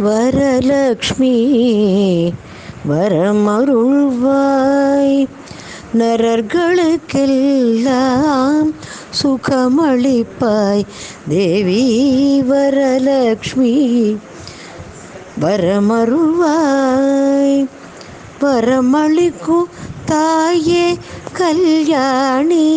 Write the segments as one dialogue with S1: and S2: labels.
S1: வரலக்ஷ்மி வரமருள்வாய், நரர்களுக்கெல்லாம் சுகமளிப்பாய். தேவி வரலக்ஷ்மி வரமருள்வாய், வரமளிக்கும் தாயே கல்யாணி,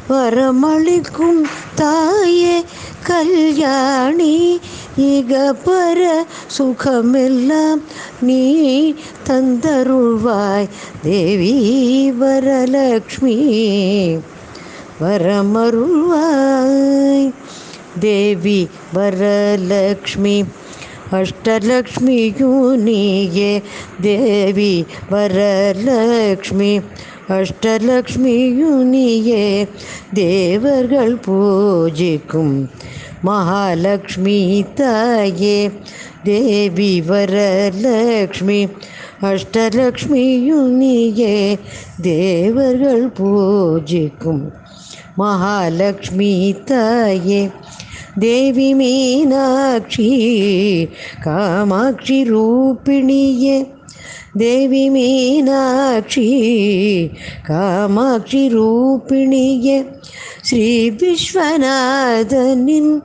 S1: வரமளிக்கும் தாயே கல்யாணி, இகபர சுகமெல்லாம் நீ தந்தருள்வாய். தேவி வரலக்ஷ்மி வரமருள்வாய். தேவி வரலக்ஷ்மி அஷ்டலக்ஷ்மியும் நீயே. தேவி வரலக்ஷ்மி அஷ்டலக்ஷ்மியும் நீயே. தேவர்கள் பூஜிக்கும் மகாலக்ஷ்மி தாயே. தேவி வரலக்ஷ்மி அஷ்டலக்ஷ்மியும் நீயே. தேவர்கள் பூஜிக்கும் மகாலக்ஷ்மி தாயே. தேவி மீனாட்சி காமாட்சி ரூபிணியே. தேவி மீனாட்சி காமாட்சி ரூபிணியே. ஸ்ரீ விஸ்வநாதனின்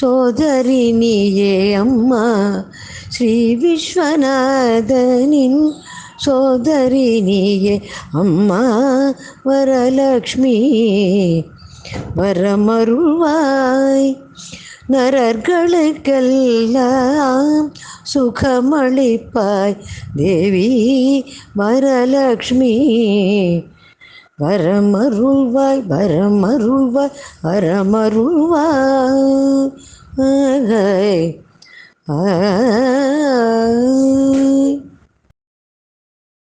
S1: சோதரி நீயே அம்மா. ஸ்ரீ விஸ்வநாதனின் சோதரி நீயே அம்மா. வரலக்ஷ்மி வரமருள்வாய், நரர்களுக்கெல்லாம் சுகமளிப்பாய். தேவி வரலக்ஷ்மி வரமருள்வாய், வரமருள்வாய், வரமருள்வாய்.